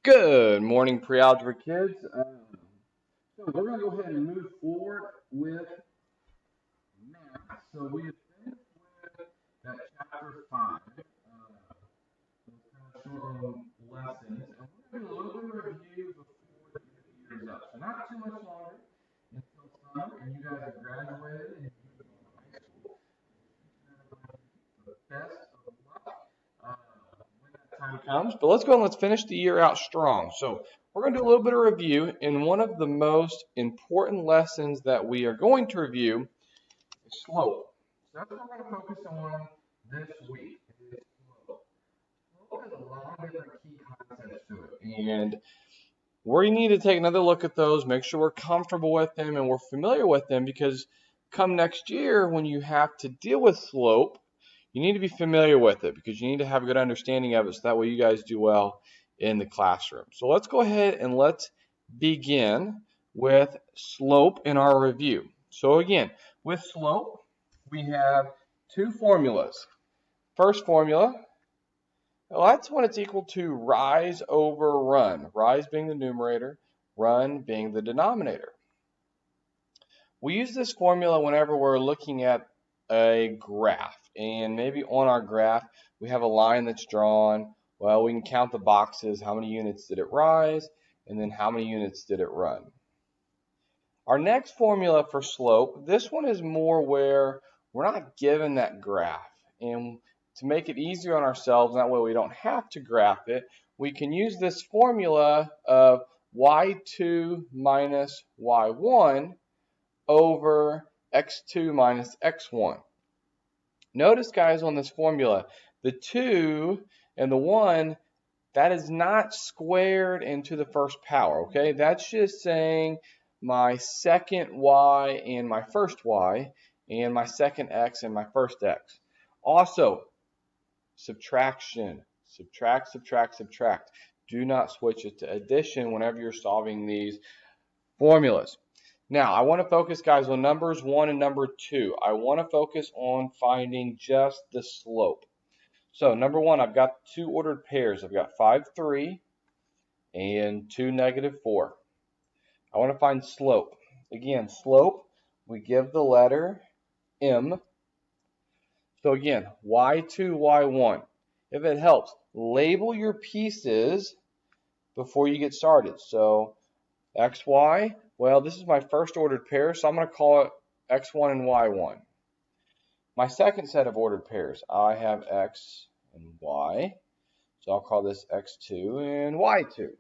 Good morning, pre-algebra kids. So we're going to go ahead and move forward with math. So we have finished with that chapter 5, those kind of short little lessons, and we're going to do a little bit of review before the year is up. So not too much longer until summer, and you guys have graduated and you go to high school. The best of luck when that time comes. But let's go and let's finish the year out strong. So we're going to do a little bit of review, and one of the most important lessons that we are going to review is slope. So that's what we're going to focus on this week. Is slope. Slope has a lot of different key concepts to it, and we need to take another look at those, make sure we're comfortable with them and we're familiar with them, because come next year when you have to deal with slope, you need to be familiar with it because you need to have a good understanding of it so that way you guys do well in the classroom. So let's go ahead and let's begin with slope in our review. So again, with slope, we have two formulas. First formula, well, that's when it's equal to rise over run. Rise being the numerator, run being the denominator. We use this formula whenever we're looking at a graph, and maybe on our graph we have a line that's drawn. Well, we can count the boxes, how many units did it rise, and then how many units did it run. Our next formula for slope, this one is more where we're not given that graph, and to make it easier on ourselves, that way we don't have to graph it, we can use this formula of y2 minus y1 over x2 minus x1. Notice, guys, on this formula, the 2 and the 1, that is not squared into the first power, okay? That's just saying my second y and my first y, and my second x and my first x. Also, subtraction. Subtract, subtract, subtract. Do not switch it to addition whenever you're solving these formulas. Now, I want to focus, guys, on numbers 1 and number 2. I want to focus on finding just the slope. So, number 1, I've got two ordered pairs. I've got 5, 3, and 2, negative 4. I want to find slope. Again, slope, we give the letter M. So again, y2, y1. If it helps, label your pieces before you get started. So xy, well, this is my first ordered pair, so I'm going to call it x1 and y1. My second set of ordered pairs, I have x and y, so I'll call this x2 and y2.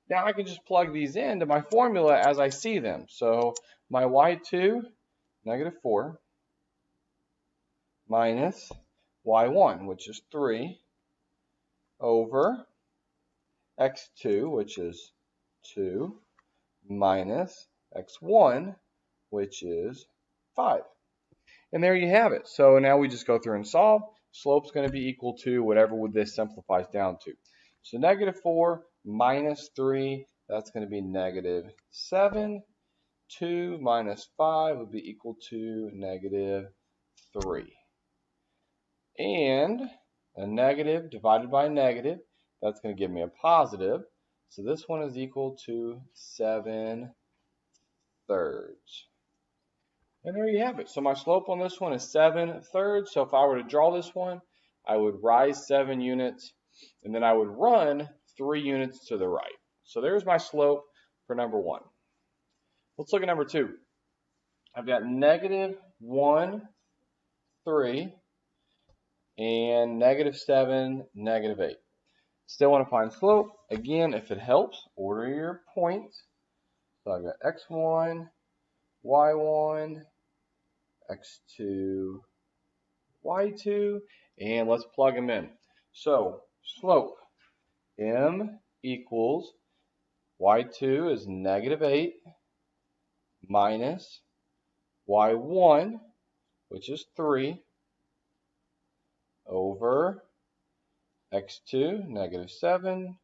Now I can just plug these into my formula as I see them. So my y2, negative 4, minus y1, which is 3, over x2, which is 2, minus x1, which is 5. And there you have it. So now we just go through and solve. Slope's going to be equal to whatever this simplifies down to. So negative 4 minus 3, that's going to be negative 7. 2 minus 5 would be equal to negative 3. And a negative divided by a negative, that's going to give me a positive. So this one is equal to 7/3. And there you have it. So my slope on this one is 7/3. So if I were to draw this one, I would rise 7 units, and then I would run 3 units to the right. So there's my slope for number 1. Let's look at number 2. I've got negative 1, 3, and negative 7, negative 8. Still want to find slope. Again, if it helps, order your points. So I've got x1, y1, x2, y2, and let's plug them in. So slope, m equals y2 is negative 8 minus y1, which is 3, over x2, negative 7,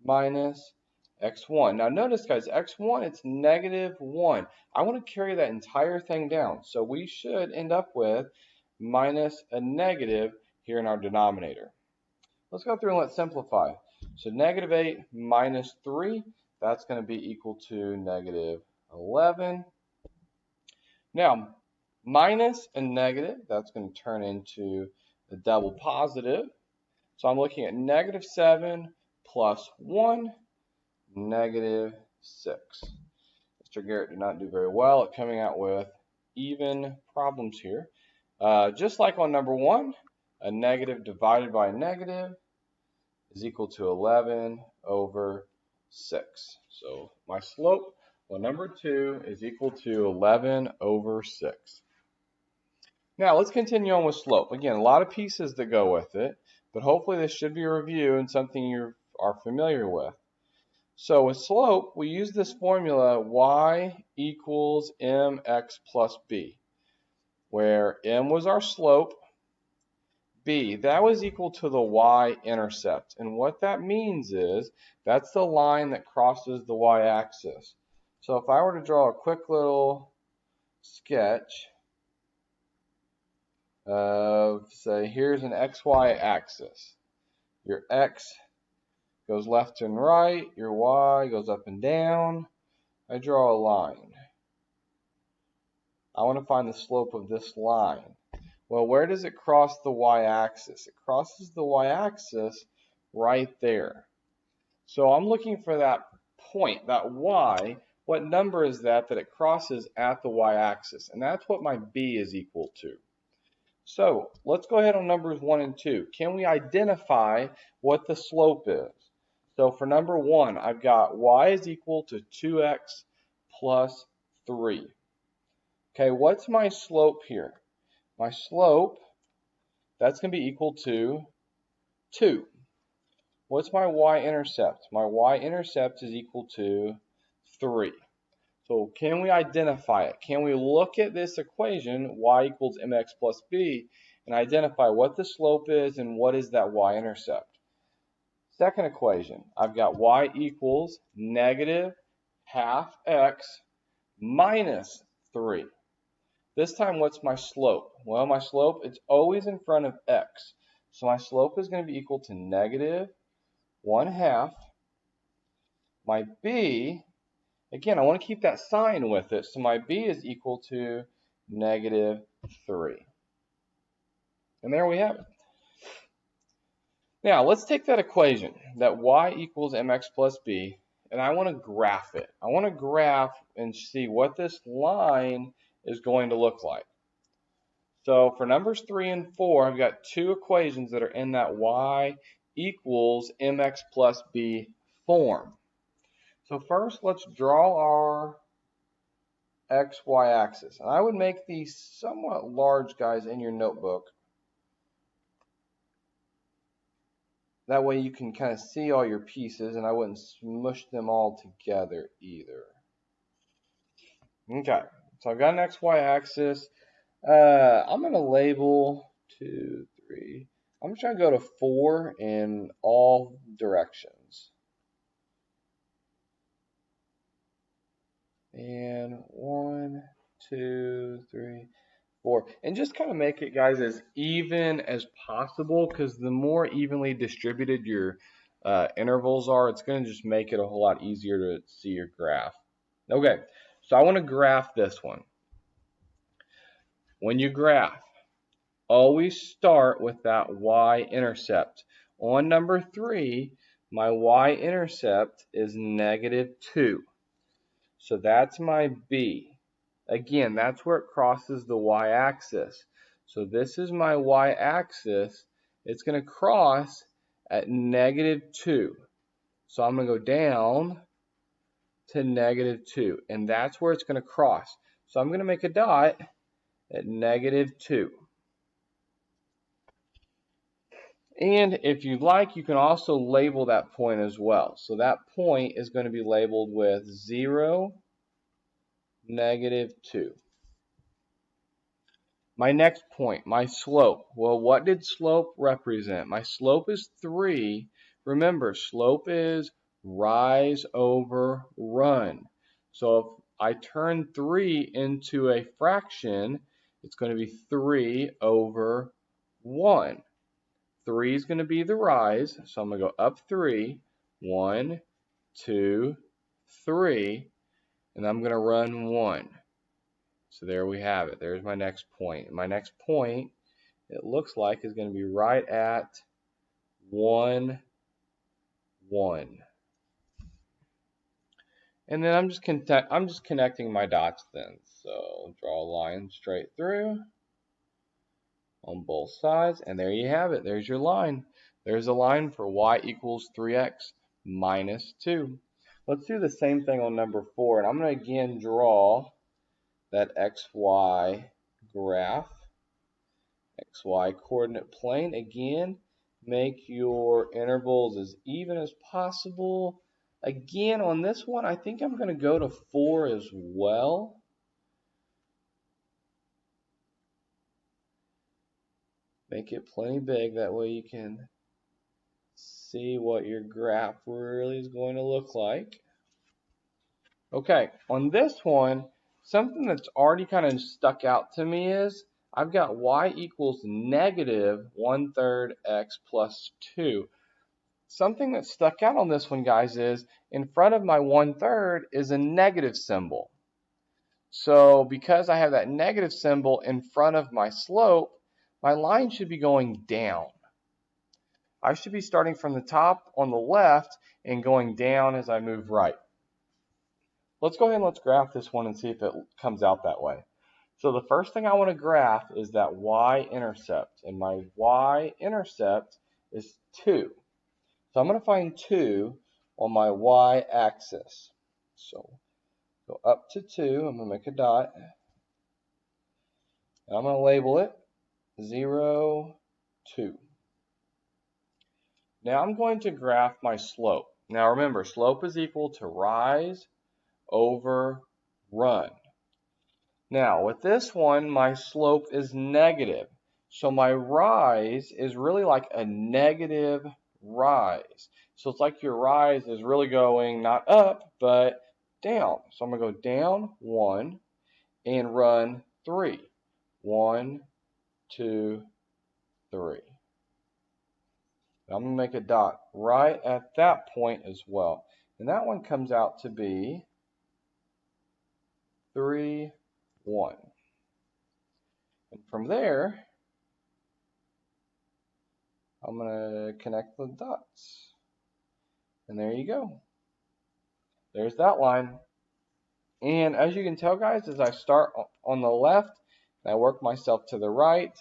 minus x1. Now notice, guys, x1, it's negative 1. I want to carry that entire thing down. So we should end up with minus a negative here in our denominator. Let's go through and let's simplify. So negative 8 minus 3, that's going to be equal to negative 11. Now, minus and negative, that's going to turn into a double positive. So I'm looking at negative 7 plus 1, negative 6. Mr. Garrett did not do very well at coming out with even problems here. Just like on number 1, a negative divided by a negative is equal to 11 over 6. So my slope on number 2 is equal to 11 over 6. Now let's continue on with slope. Again, a lot of pieces that go with it, but hopefully this should be a review and something you are familiar with. So with slope, we use this formula y equals mx plus b, where m was our slope, b, that was equal to the y-intercept. And what that means is that's the line that crosses the y-axis. So if I were to draw a quick little sketch of, say, here's an xy axis. Your x goes left and right, your y goes up and down. I draw a line. I want to find the slope of this line. Well, where does it cross the y-axis? It crosses the y-axis right there. So I'm looking for that point, that y. What number is that it crosses at the y-axis? And that's what my b is equal to. So let's go ahead on numbers 1 and 2. Can we identify what the slope is? So for number 1, I've got y is equal to 2x plus 3. Okay, what's my slope here? My slope, that's going to be equal to 2. What's my y-intercept? My y-intercept is equal to 3. So can we identify it? Can we look at this equation, y equals mx plus b, and identify what the slope is and what is that y-intercept? Second equation, I've got y equals negative half x minus 3. This time, what's my slope? Well, my slope, it's always in front of x. So my slope is going to be equal to negative 1/2. My b, again, I want to keep that sign with it. So my b is equal to negative 3. And there we have it. Now, let's take that equation, that y equals mx plus b, and I want to graph it. I want to graph and see what this line is going to look like. So for numbers 3 and 4, I've got two equations that are in that y equals mx plus b form. So first, let's draw our xy axis. And I would make these somewhat large guys in your notebook. That way you can kind of see all your pieces, and I wouldn't smush them all together either. Okay, so I've got an xy axis. I'm going to label 2, 3. I'm just going to go to 4 in all directions. And 1, 2, 3, 4. And just kind of make it, guys, as even as possible, because the more evenly distributed your intervals are, it's going to just make it a whole lot easier to see your graph. Okay, so I want to graph this one. When you graph, always start with that y-intercept. On number 3, my y-intercept is negative 2. So that's my b. Again, that's where it crosses the y-axis. So this is my y-axis. It's going to cross at negative 2. So I'm going to go down to negative 2. And that's where it's going to cross. So I'm going to make a dot at negative 2. And if you'd like, you can also label that point as well. So that point is going to be labeled with 0, negative 2. My next point, my slope. Well, what did slope represent? My slope is 3. Remember, slope is rise over run. So if I turn 3 into a fraction, it's going to be 3 over 1. 3 is going to be the rise, so I'm going to go up 3. 1, 2, 3, and I'm going to run 1. So there we have it. There's my next point. My next point, it looks like, is going to be right at 1, 1. And then I'm just connecting my dots then. So draw a line straight through on both sides, and there you have it. There's your line. There's a line for y equals 3x minus 2. Let's do the same thing on number 4, and I'm going to again draw that xy graph, xy coordinate plane. Again, make your intervals as even as possible. Again, on this one, I think I'm going to go to 4 as well. Make it plenty big, that way you can see what your graph really is going to look like. Okay, on this one, something that's already kind of stuck out to me is I've got y equals negative 1/3 x plus 2. Something that stuck out on this one, guys, is in front of my 1/3 is a negative symbol. So because I have that negative symbol in front of my slope, my line should be going down. I should be starting from the top on the left and going down as I move right. Let's go ahead and let's graph this one and see if it comes out that way. So the first thing I want to graph is that y-intercept, and my y-intercept is 2. So I'm going to find 2 on my y-axis. So go up to 2, I'm going to make a dot, and I'm going to label it 0, 2. Now I'm going to graph my slope. Now remember, slope is equal to rise over run. Now with this one, my slope is negative. So my rise is really like a negative rise. So it's like your rise is really going not up, but down. So I'm going to go down 1 and run 3. 1, 2, 3. I'm going to make a dot right at that point as well. And that one comes out to be 3, 1. And from there, I'm going to connect the dots. And there you go. There's that line. And as you can tell, guys, as I start on the left and I work myself to the right,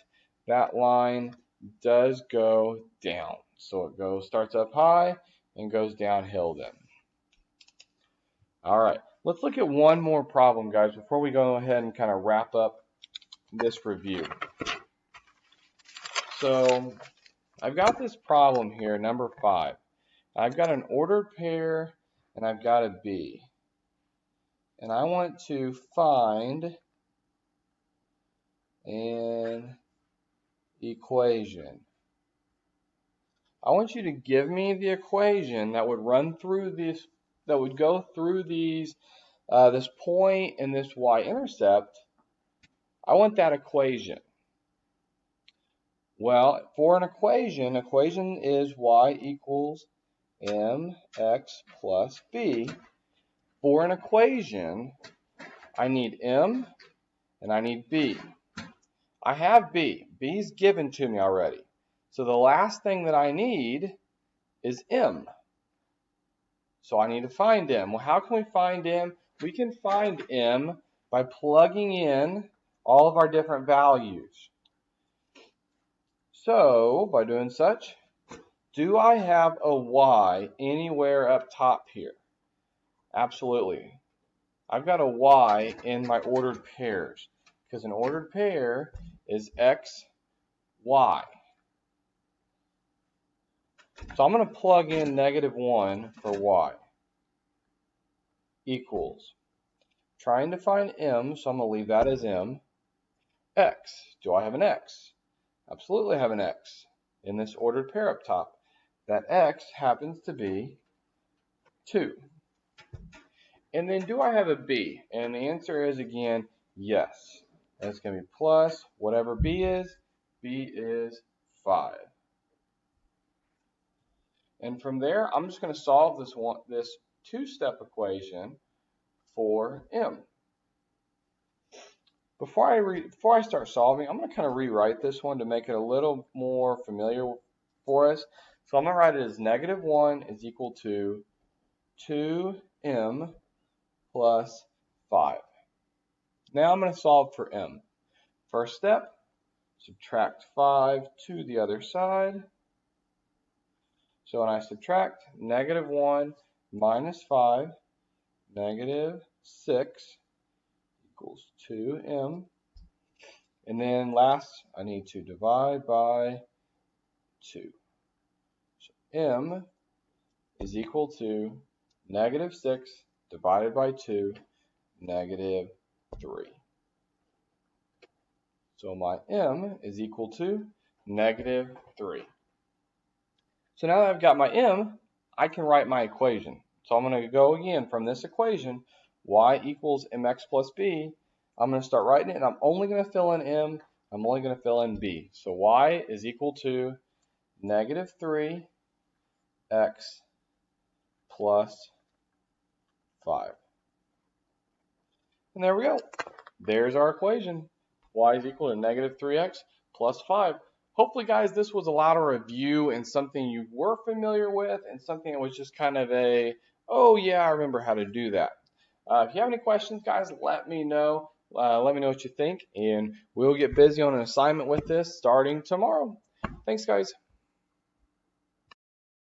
that line does go down. So it starts up high and goes downhill then. All right, let's look at one more problem, guys, before we go ahead and kind of wrap up this review. So I've got this problem here, number 5. I've got an ordered pair and I've got a B. And I want to find an equation. I want you to give me the equation that would run through this, that would go through these, this point and this y-intercept. I want that equation. Well, for an equation is y equals mx plus b. For an equation, I need m and I need b. I have b. B's given to me already. So the last thing that I need is m. So I need to find m. Well, how can we find m? We can find m by plugging in all of our different values. So, by doing such, do I have a y anywhere up top here? Absolutely. I've got a y in my ordered pairs, because an ordered pair is x, y. So I'm going to plug in -1 for y equals. Trying to find m, so I'm going to leave that as m. X. Do I have an x? Absolutely have an x in this ordered pair up top. That x happens to be 2. And then do I have a b? And the answer is, again, yes. And it's going to be plus whatever b is 5. And from there, I'm just going to solve this two-step equation for m. Before I start solving, I'm going to kind of rewrite this one to make it a little more familiar for us. So I'm going to write it as -1 is equal to 2m plus 5. Now I'm going to solve for m. First step, subtract 5 to the other side. So when I subtract, -1 minus 5, -6 equals 2m. And then last, I need to divide by 2. So m is equal to -6 divided by 2, -3. So my m is equal to -3. So now that I've got my m, I can write my equation. So I'm going to go again from this equation, y equals mx plus b. I'm going to start writing it, and I'm only going to fill in m. I'm only going to fill in b. So y is equal to -3x plus 5. And there we go. There's our equation. Y is equal to -3x plus 5. Hopefully, guys, this was a lot of review and something you were familiar with and something that was just kind of a, oh, yeah, I remember how to do that. If you have any questions, guys, let me know. Let me know what you think, and we'll get busy on an assignment with this starting tomorrow. Thanks, guys.